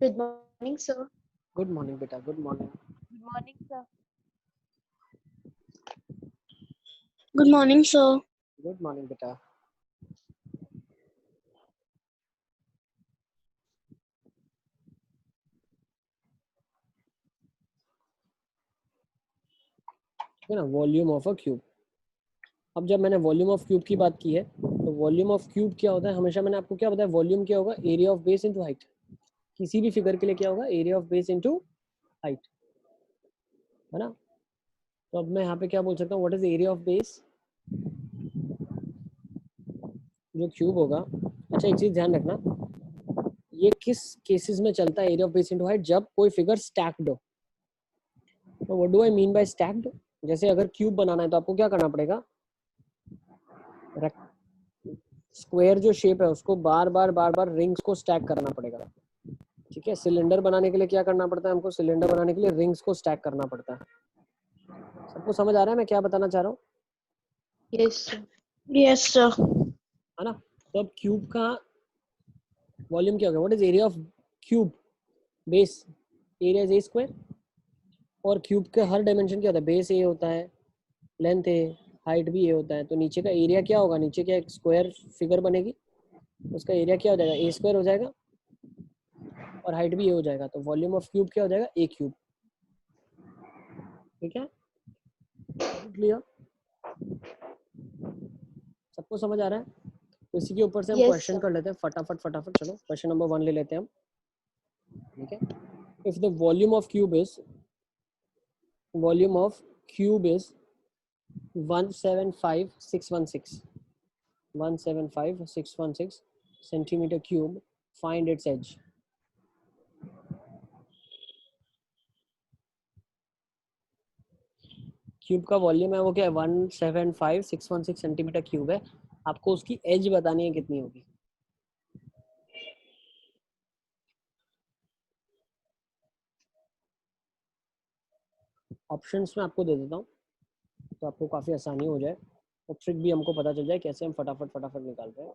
Good morning, sir. Good morning बेटा, good morning. Good morning, sir. Good morning, sir. Good morning बेटा। है ना, volume of a cube. अब जब मैंने वॉल्यूम ऑफ क्यूब की बात की है तो वॉल्यूम ऑफ क्यूब क्या होता है, हमेशा मैंने आपको क्या बताया, वॉल्यूम क्या होगा, area of base into height. किसी भी फिगर के लिए क्या होगा, area of base into height, है ना। तो अब मैं यहाँ पे क्या बोल सकता हूँ, what is area of base, जो क्यूब होगा। अच्छा, एक चीज ध्यान रखना, ये किस केसेस में चलता है area of base into height, जब कोई फिगर स्टैक्ड हो। तो what do I mean by stacked, जैसे अगर क्यूब बनाना है तो आपको क्या करना पड़ेगा, स्क्वायर जो शेप है उसको बार बार रिंग्स को स्टैक करना पड़ेगा। ठीक है, सिलेंडर बनाने के लिए क्या करना पड़ता है हमको, सिलेंडर बनाने के लिए रिंग्स को स्टैक करना पड़ता है। सबको समझ आ रहा है मैं क्या बताना चाह रहा हूँ, Yes, sir. Yes, sir. है ना। तो अब क्यूब का वॉल्यूम क्या होगा, what is area of cube, base area is a square. और क्यूब के हर डायमेंशन क्या होता है, बेस ए होता है, लेंथ ए, हाइट भी ए होता है। तो नीचे का एरिया क्या होगा, नीचे क्या एक स्क्वायर फिगर बनेगी, उसका एरिया क्या हो जाएगा, ए स्क्वायर हो जाएगा, और हाइट भी ए हो जाएगा। तो वॉल्यूम ऑफ क्यूब क्या हो जाएगा, ए क्यूब। ठीक है, क्लियर, सबको समझ आ रहा है। तो इसी के ऊपर से हम Yes, क्वेश्चन sir. कर लेते हैं फटाफट फटाफट। चलो क्वेश्चन नंबर 1 ले लेते हैं हम। ठीक है, if the volume of cube is 175616 175616 centimetre cube, find its edge. Cube का वॉल्यूम है वो क्या है, 175616 सेंटीमीटर क्यूब है। आपको उसकी एज बतानी है कितनी होगी। ऑप्शंस में आपको दे देता हूँ तो आपको काफ़ी आसानी हो जाए और ट्रिक भी हमको पता चल जाए कैसे हम फटाफट फटाफट निकालते हैं।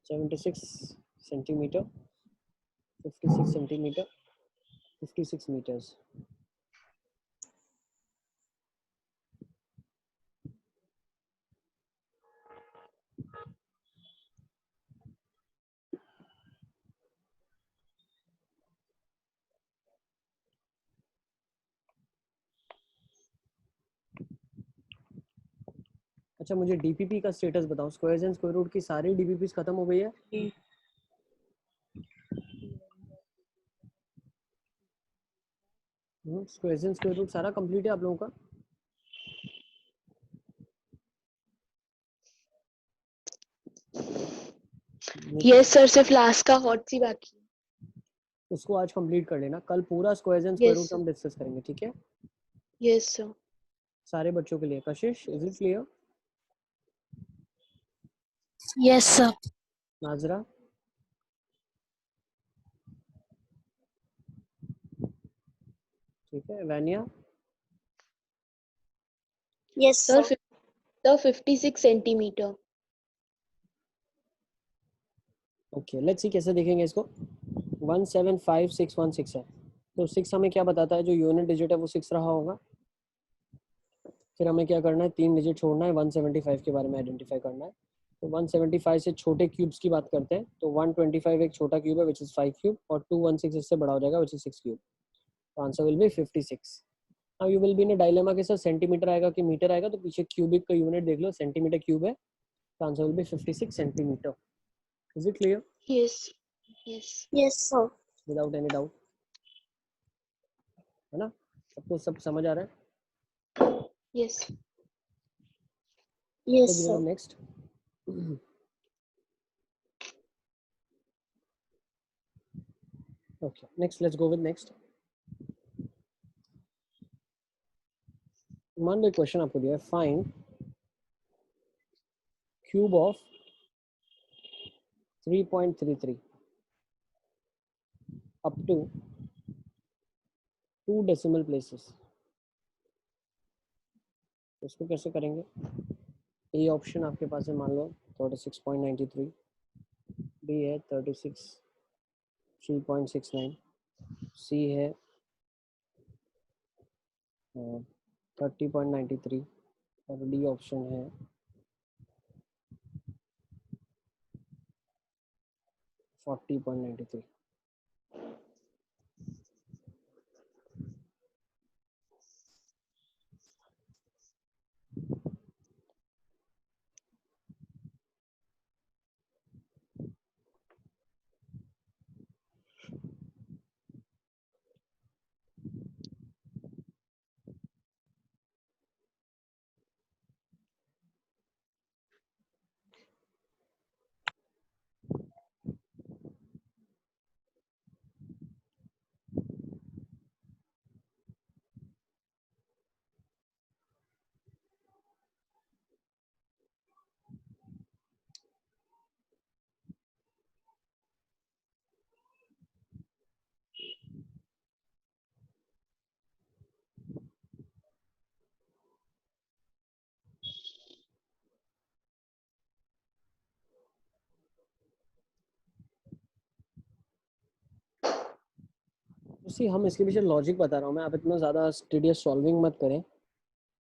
76 सेंटीमीटर, 56 सेंटीमीटर, 56 मीटर्स। अच्छा, मुझे डीपीपी का स्टेटस बताओ, स्क्वायर्स एंड स्क्वायर रूट की सारी डीपीपी खत्म हो गई है। स्क्वायर्स एंड स्क्वायर रूट सारा कंप्लीट है आप लोगों का। Yes, sir. सिर्फ लास्ट का हॉट सी बाकी है. उसको आज कंप्लीट कर लेना, कल पूरा squares and square Yes, root sir. हम डिस्कस करेंगे। ठीक है, Yes, sir. सारे बच्चों के लिए। कशिश, is it clear? Yes, sir. नाजरा, ठीक है, वैनिया, Yes, Sir, sir. sir, 56 centimeter. Okay, let's see कैसे देखेंगे इसको। 175616 है, तो 6 हमें क्या बताता है, जो यूनिट डिजिट है वो 6 रहा होगा। फिर हमें क्या करना है, 3 डिजिट छोड़ना है, 175 के बारे में आइडेंटिफाई करना है। तो 175 से छोटे क्यूब्स की बात करते हैं तो 125 एक छोटा क्यूब है विच इज़ 5 क्यूब, और 216 इससे बड़ा हो जाएगा विच इज़ 6 क्यूब। तो आंसर विल बी 56। अब you will be in dilemma के साथ, सेंटीमीटर आएगा कि मीटर आएगा, तो पीछे क्यूबिक का यूनिट देख लो, सेंटीमीटर क्यूब है, तो answer will be 56 centimetre. Is it clear? Yes. Yes. Yes, sir. Without any doubt, है ना, सबको सब समझ आ रहा है। Yes. Yes, let's go sir. Next. Okay, next, let's go with next. मान लो एक क्वेश्चन आपको दिया है, find cube of 3.33 up to 2 decimal places. इसको कैसे करेंगे, ए ऑप्शन आपके पास है, मान लो 36.93, बी है 36 3.69, सी है 30.93 और डी ऑप्शन है 40.93। उसी हम इसके पीछे लॉजिक बता रहा हूँ मैं, आप इतना ज़्यादा स्टूडियस सॉल्विंग मत करें।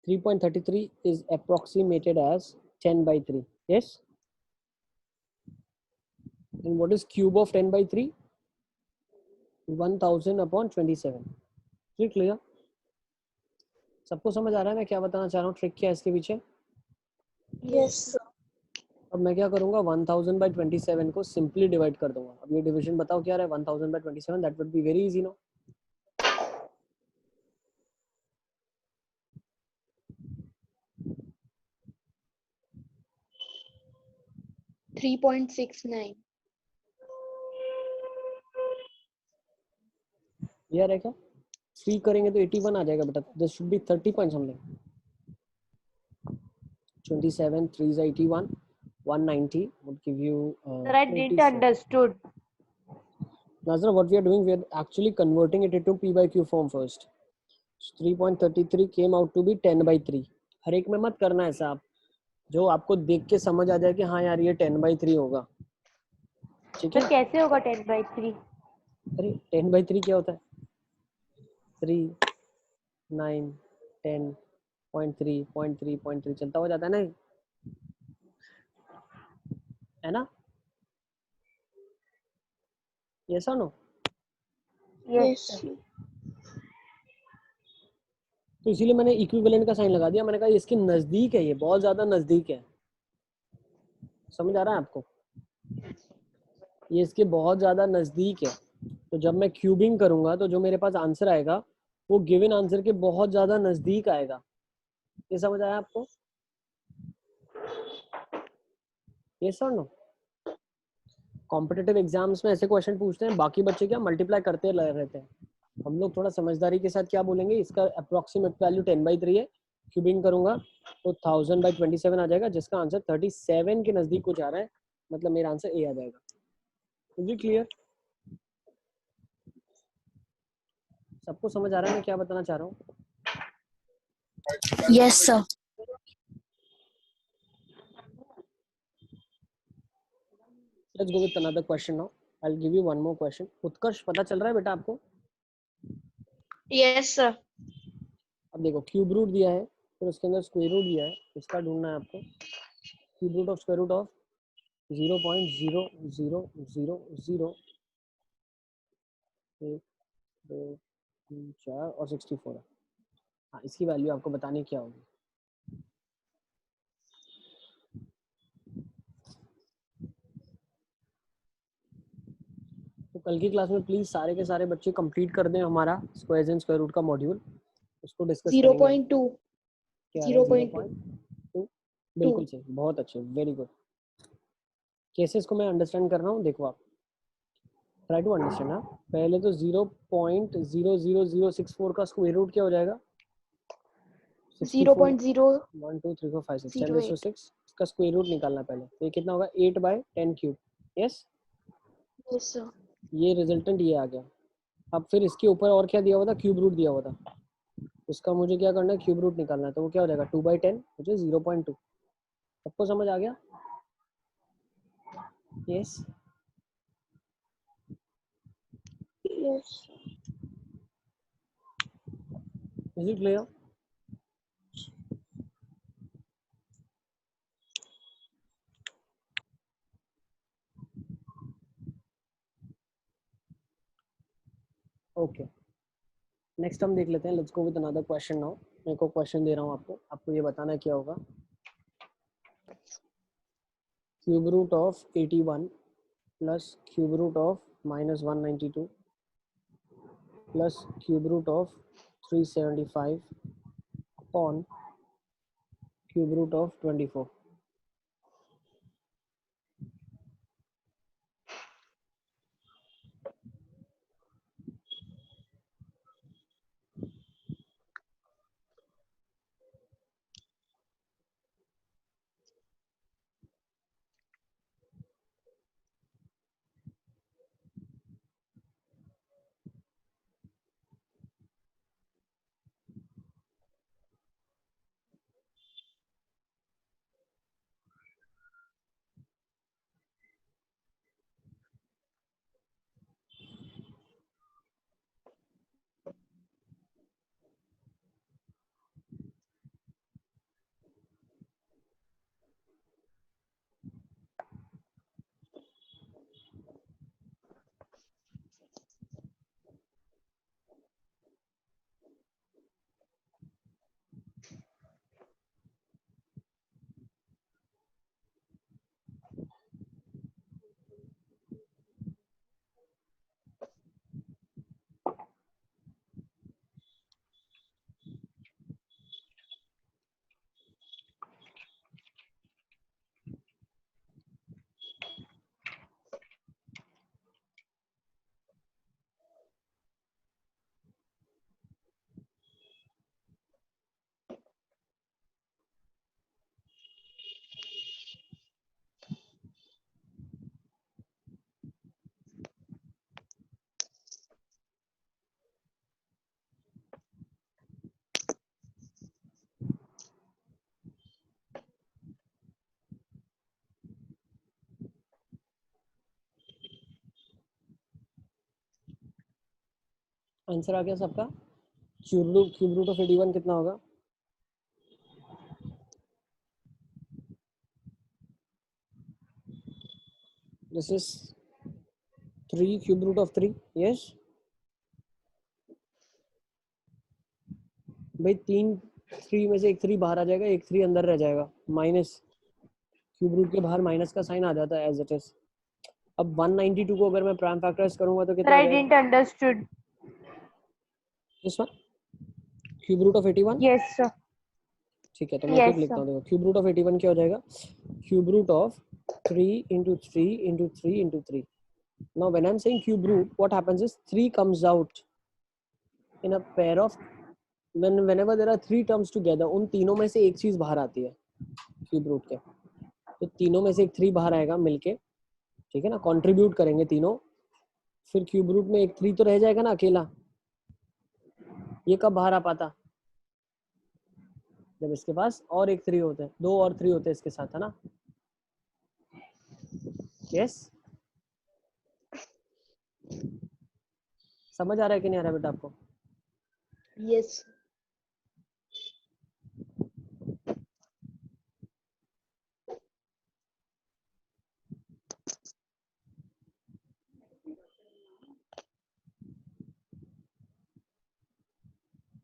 3.33 is approximated as 10 by 3. Yes? And what is cube of 10 by 3? 1000 upon 27. Is it clear? सबको समझ आ रहा है मैं क्या बताना चाह रहा हूँ, ट्रिक क्या है इसके पीछे? Yes, sir. अब मैं क्या करूँगा, 1000 by 27 को सिंपली डिवाइड कर दूंगा। अब ये डिवीजन बताओ क्या रहा है, 1000 by 27, that would be very easy no. Three 3.69। यार है क्या, 3 करेंगे तो 81 आ जाएगा बेटा, this should be 30 point something. 27 3 is 81, 190 would give you Sir, I didn't 27. understood. Nazra, what we are doing, we are actually converting it into p by q form first. So 3.33 came out to be 10 by 3. हर एक में मत करना ऐसा, आप जो आपको देख के समझ आ जाए कि हाँ यार ये 10 by 3 होगा, ठीक है? सर कैसे होगा 10/3? अरे 10 by 3 क्या होता है? 3 9 10 0.3 0.3 0.3 चलता हो जाता है ना, है ना? यस और नो? Yes. तो इसीलिए मैंने इक्विवेलेंट का साइन लगा दिया, मैंने कहा इसके नजदीक है, ये बहुत ज्यादा नजदीक है। समझ आ रहा है आपको? ये इसके बहुत ज्यादा नजदीक है, तो जब मैं क्यूबिंग करूंगा तो जो मेरे पास आंसर आएगा वो गिवन आंसर के बहुत ज्यादा नजदीक आएगा। ये समझ आया आपको? यस और नो? कॉम्पिटिटिव एग्जाम्स में ऐसे क्वेश्चन पूछते हैं, बाकी बच्चे क्या मल्टीप्लाई करते रहते हैं, हम लोग थोड़ा समझदारी के साथ क्या बोलेंगे, इसका अप्रोक्सीमेट वैल्यू 10/3 है, क्यूबिंग करूंगा तो 1000 by 27 आ जाएगा, जिसका आंसर 37 के नजदीक हो जा रहा है, मतलब मेरा आंसर ए आ जाएगा। मुझे क्लियर? सबको समझ आ रहा है मैं क्या बताना चाह रहा हूँ? Yes, sir. Let's go with another question now. I'll give you one more question. उत्कर्ष पता चल रहा है बेटा आपको? Yes, sir. अब देखो क्यूब रूट दिया है, फिर उसके अंदर स्क्वायर रूट दिया है, इसका ढूंढना है आपको। Cube root of square root of 0.0000 1 2 3 4 और 64 है। हाँ, इसकी वैल्यू आपको बतानी क्या होगी। तो कल की क्लास में प्लीज सारे के सारे बच्चे कंप्लीट कर दें हमारा स्क्वायर्स एंड स्क्वायर रूट का मॉड्यूल, उसको डिस्कस करेंगे। 0.2। क्या 0.2 बिल्कुल सही, बहुत अच्छे, वेरी गुड। केसेस को मैं अंडरस्टैंड कर रहा हूँ, देखो आप ट्राई टू अंडरस्टैंड। हाँ, पहले तो 0.00064 का स्क्वायर रूट क्या हो जाएगा? 0.0 1 2 3 4 5 6 10 08। 6 इसका स्क्वायर रूट निकालना पहले, तो ये कितना होगा? 8/10 क्यूब। Yes, Yes, sir. ये रिजल्टेंट ये आ गया। अब फिर इसके ऊपर और क्या दिया हुआ था? क्यूब रूट दिया हुआ था, उसका मुझे क्या करना है? क्यूब रूट निकालना है, तो वो क्या हो जाएगा? 2/10 मुझे 0.2। सबको समझ आ गया? Yes Yes. Is it clear? Okay, next हम देख लेते हैं. Let's go with another question now. मैं को क्वेश्चन दे रहा हूँ आपको ये बताना है क्या होगा. Cube root of 81 plus cube root of minus 192 plus cube root of 375 upon cube root of 24. Answer आ गया सबका? क्यूब रूट ऑफ 81 कितना होगा? This is 3 cube root of 3. Yes भाई, 3 में से एक 3 बाहर आ जाएगा, एक 3 अंदर रह जाएगा. माइनस क्यूब रूट के बाहर माइनस का साइन आ जाता है एज इट इज. अब 192 को अगर मैं प्राइम फैक्टराइज करूंगा तो कितना Sir, आ I जाएगा? didn't understood. This one cube root of 81. Yes, sir. ठीक है, तो मैं एक Yes, लिखता sir. हूँ. देखो, क्यूब रूट ऑफ 81 क्या हो जाएगा? Cube root of 3 into 3 into 3 into 3. Now when I'm saying cube root, what happens is 3 comes out in a pair of whenever there are 3 terms together. उन तीनों में से एक चीज बाहर आती है क्यूब रूट के. तो तीनों में से एक 3 बाहर आएगा मिलके, ठीक है ना, कंट्रीब्यूट करेंगे तीनों. फिर क्यूब रूट में एक 3 तो रह जाएगा ना अकेला. ये कब बाहर आ पाता? जब इसके पास और एक 3 होते हैं, 2 और 3 होते हैं इसके साथ, है ना. यस, समझ आ रहा है कि नहीं आ रहा है बेटा आपको? Yes.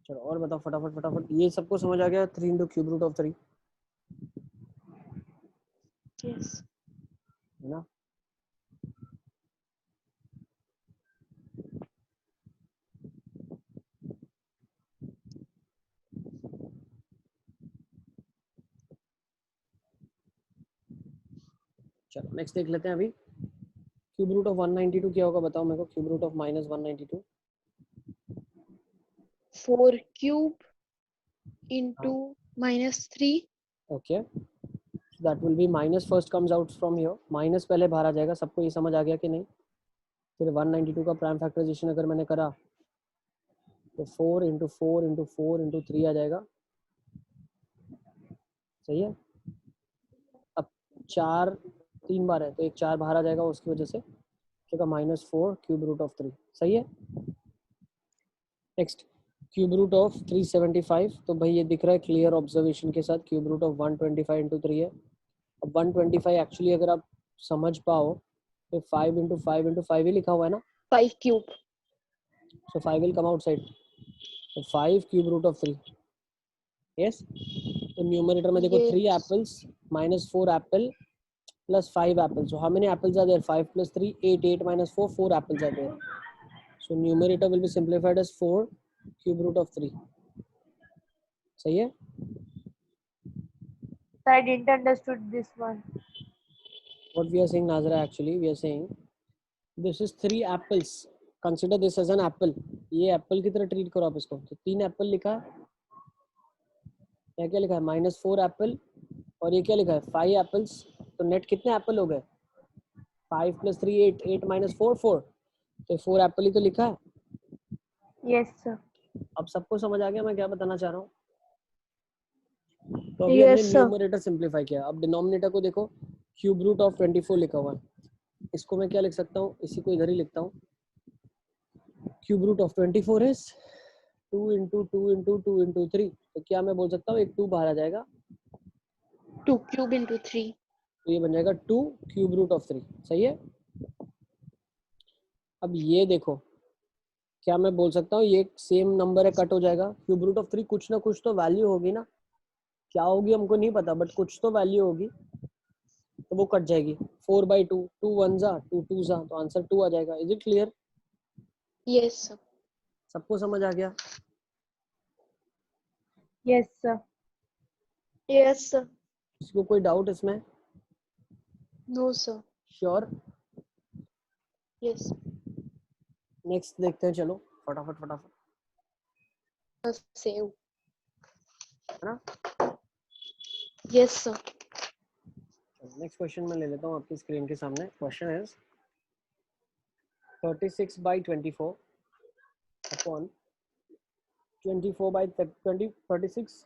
चलो और बताओ फटाफट फटाफट. ये सबको समझ आ गया? 3 into cube root of 3, Yes. है ना. चलो नेक्स्ट देख लेते हैं. अभी क्यूब रूट ऑफ 192 क्या होगा बताओ मेरे को. Cube root of minus 192. 4 cube into -3. Okay, that will be minus first comes out from here. Minus पहले बाहर आ जाएगा. सबको ये समझ आ गया कि नहीं? फिर 192 का प्राइम फैक्टराइजेशन अगर मैंने करा तो 4 into 4 into 4 into 3 आ जाएगा. सही है. अब 4 3 बार है तो एक 4 बाहर आ जाएगा, उसकी वजह से -4 क्यूब रूट ऑफ 3. सही है. नेक्स्ट क्यूब रूट ऑफ 375, तो भाई ये दिख रहा है क्लियर ऑब्जर्वेशन के साथ, क्यूब रूट ऑफ 125 इंटू 3 है। अब 125 एक्चुअली अगर आप समझ पाओ तो 5 इंटू 5 इंटू 5 ही लिखा हुआ है ना, 5 cube. so 5 will come outside, so 5 cube root of 3, yes. तो न्यूमरेटर में देखो Yes. 3 apples minus 4 apple plus 5 apples, so how many apples are there? 5 plus 3 8, 8 minus 4 4 apples are there, so numerator will be simplified as 4 cube root of 3. सही है? Sir, I didn't understood this one. What we are saying, Nazra, actually we are saying this is 3 apples, consider this as an apple. ये apple की तरह treat करो आप इसको, तो 3 apple लिखा है, क्या क्या लिखा है, -4 एप्पल, और ये क्या लिखा है 5 एप्पल्स, तो नेट कितने एप्पल हो गए, 5 + 3 8, 8 - 4 4, तो 4 एप्पल ही तो लिखा है। Yes, sir. अब सबको समझ आ गया मैं क्या बताना चाह रहा हूँ? तो अभी Yes, हमने sir. न्यूमरेटर सिंप्लीफाई किया, अब डिनोमिनेटर को देखो, क्यूब रूट ऑफ 24 लिखा हुआ है, इसको मैं क्या लिख सकता हूँ, इसी को इधर ही लिखता हूँ, क्यूब रूट ऑफ 24 इज 2 × 2 × 2 × 3, तो क्या मैं बोल सकता हूँ, एक 2 बाहर आ जाएगा, 2 cube into 3. तो ये बन जाएगा 2 क्यूब रूट ऑफ 3, सही है। अब ये देखो, क्या मैं बोल सकता हूँ ये सेम नंबर है, कट हो जाएगा, क्यूब रूट ऑफ 3 कुछ ना कुछ तो वैल्यू होगी ना, क्या होगी हमको नहीं पता, बट कुछ तो वैल्यू होगी, तो वो कट जाएगी, 4/2, 2 1 जा 2 2 जा, तो आंसर 2 आ जाएगा। Is it clear? Yes, sir. सबको समझ आ गया? Yes, sir. Yes, sir. किसी को कोई डाउट इसमें? No, sir. Sure? Yes. Next देखते हैं, चलो फटाफट फटाफट, Same. है ना। Yes, sir. नेक्स्ट क्वेश्चन मैं ले लेता हूँ आपकी स्क्रीन के सामने। Question is 36/24 upon 36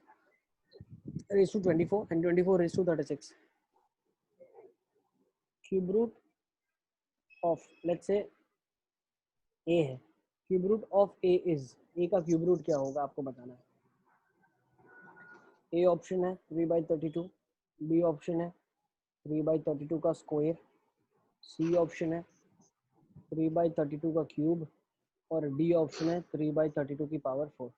raised to 24 and 24 raised to 36, cube root of, let's say a है, cube root of a is, a का क्यूब रूट क्या होगा आपको बताना है। a ऑप्शन है 3/32, b ऑप्शन है 3/32 का स्क्वायर, c ऑप्शन है 3/32 का क्यूब, और d ऑप्शन है 3/32 की power 4।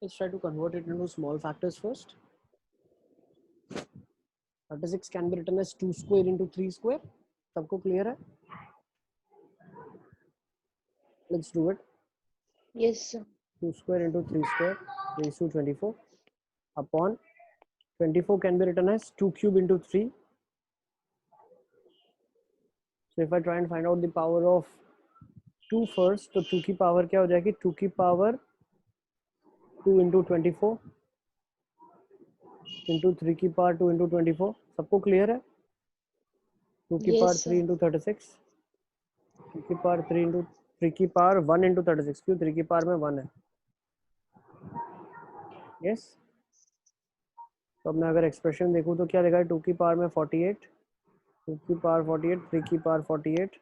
Let's try to convert it into small factors first. 36 can be written as 2 square into 3 square. सबको clear है? Let's do it. Yes, sir. 2 square into 3 square raised to 24 upon 24 can be written as 2 cube into 3. So if I try and find out the power of 2 first, तो 2 की power क्या हो जाएगी? 2 की power 2 into 24 into 3 की power 2 into 24. सबको clear है? 2 की Yes, पावर sir. 3 into 36. 2 की पावर 3 की पावर 1 into 36. क्यों? 3 की पावर में 1 है. Yes. तो अब मैं अगर एक्सप्रेशन देखूँ तो क्या लिखा है? 2 की पावर में 48, 2 की पावर 48, 3 की पावर 48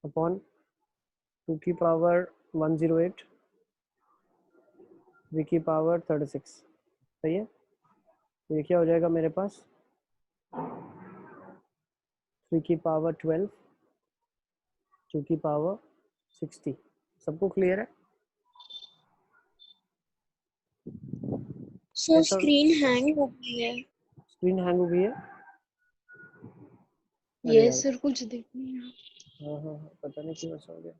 अपॉन 2 की पावर 108, 3 की पावर 36. सही है? तो ये क्या हो जाएगा मेरे पास? 3 की पावर 12, 2 की पावर 60. सबको क्लियर है? Sir Yes, sir. Screen hang हो गई है। स्क्रीन हैंग हो गई है? अरे Yes, यार, sir. कुछ दिख नहीं रहा. हाँ, पता नहीं क्यों ऐसा हो गया.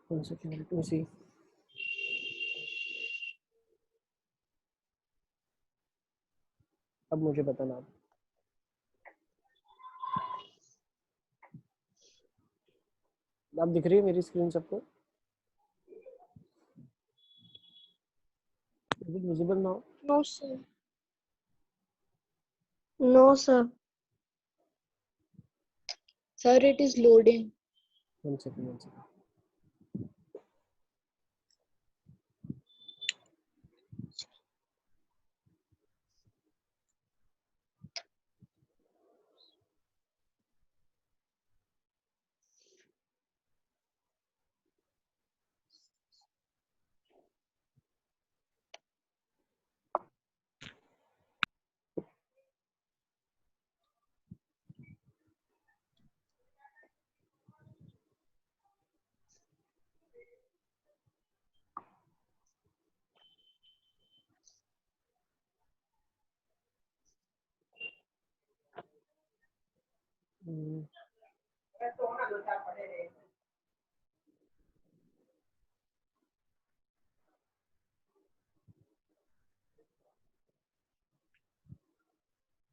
One second, let me see. अब मुझे बताना आप. अब दिख रही है मेरी स्क्रीन सबको? Is it visible now? No sir. No sir. Sir, it is loading. One second.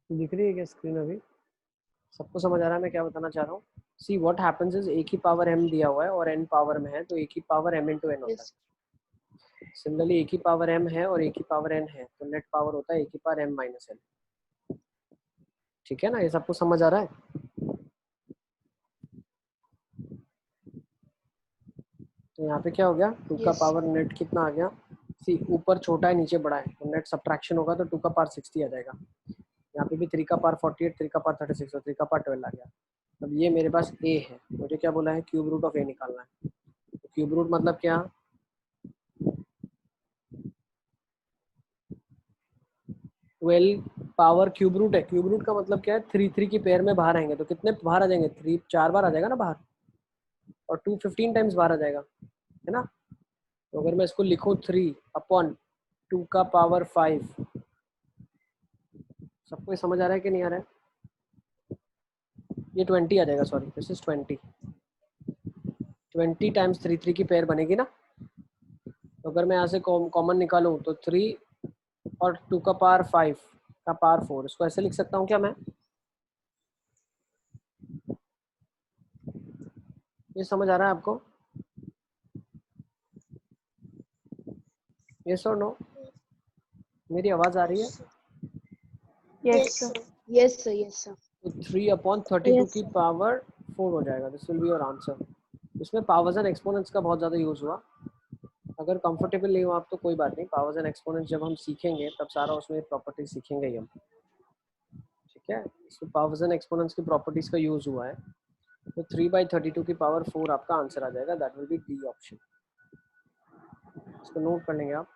दिख रही है क्या स्क्रीन अभी? सबको समझ आ रहा है मैं क्या बताना चाह रहा हूँ? See what happens is a की पावर m दिया हुआ है और n पावर में है, तो a की पावर m into n होता Yes. है. सिमिलरली a की पावर m है और a की पावर n है, तो नेट पावर होता है a की पावर m minus n. ठीक है ना? ये सबको समझ आ रहा है? तो यहाँ पे क्या हो गया? 2 का Yes. पावर नेट कितना आ गया? सी ऊपर छोटा है नीचे बड़ा है, तो नेट सब्ट्रैक्शन होगा तो 2 का पावर 60 आ जाएगा. यहाँ पे भी 3 का पावर 48, 3 का पावर 36 और 3 का पावर 12 आ गया. अब ये मेरे पास a है, मुझे क्या बोला है? क्यूब रूट ऑफ a निकालना है. क्यूब रूट मतलब क्या? 12 पावर क्यूब रूट है. क्यूब रूट का मतलब क्या है? 3 की पेयर में बाहर आएंगे तो कितने बाहर आ जाएंगे? 3 4 बार आ जाएगा ना बाहर, और 2 15 टाइम्स बाहर आ जाएगा, है ना? तो अगर मैं इसको लिखूं 3 अपॉन 2 का पावर 5, सबको समझ आ रहा है कि नहीं आ रहा है? ये 20 आ जाएगा. सॉरी, दिस इज 20 टाइम्स 3 की पेयर बनेगी ना. तो अगर मैं यहाँ से कॉमन निकालूं तो 3 और 2 का पावर 5 का पावर 4, इसको ऐसे लिख सकता हूँ क्या मैं? ये समझ आ रहा है आपको? यस और नो? मेरी आवाज आ रही है? Yes, sir. Yes, sir. Yes, sir. तो 3 अपॉन 32 Yes, की sir. पावर 4 हो जाएगा. This will be your answer. इसमें पावर्स एंड एक्सपोनेंट्स का बहुत ज़्यादा यूज़ हुआ. अगर कंफर्टेबल नहीं हो आप तो कोई बात नहीं. पावर्स एंड एक्सपोनेंट्स जब हम सीखेंगे तब सारा उसमें प्रॉपर्टी सीखेंगे ही हम. ठीक है? इसमें पावर्स एंड एक्सपोनेंट्स की प्रॉपर्टीज का यूज़ हुआ है. तो 3/32 की पावर 4 आपका आंसर आ जाएगा. That will B D option. इसको नोट कर लेंगे आप.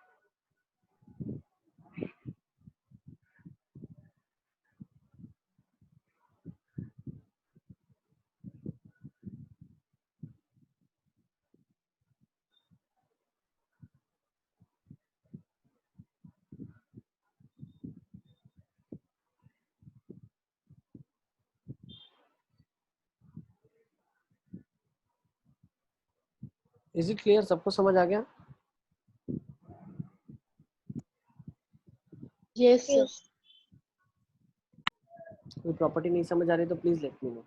Is it clear? सबको समझ आ गया? Yes sir. Yes. कोई प्रॉपर्टी नहीं समझ आ रही तो प्लीज लेट मी नो।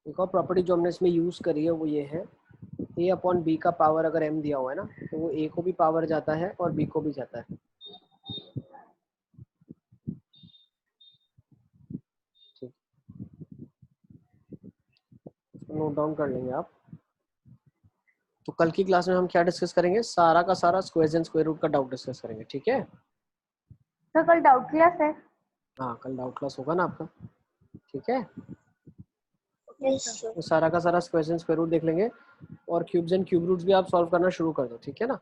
एक और प्रॉपर्टी जो हमने इसमें यूज करी है वो ये है, ए अपॉन बी का पावर अगर m दिया हुआ है ना, तो वो a को भी पावर जाता है और b को भी जाता है। ठीक, इसको नोट डाउन कर लेंगे आप। तो कल की क्लास में हम क्या डिस्कस करेंगे? सारा का सारा स्क्वायर्स एंड स्क्वायर रूट का डाउट डिस्कस करेंगे, ठीक है? सर कल डाउट क्लास है? हाँ, कल डाउट क्लास होगा ना आपका, ठीक है? Yes, sir. तो सारा का सारा स्क्वायर्स एंड स्क्वायर रूट देख लेंगे और क्यूब्स एंड क्यूब रूट्स भी आप सॉल्व करना शुरू कर दो, ठीक है ना?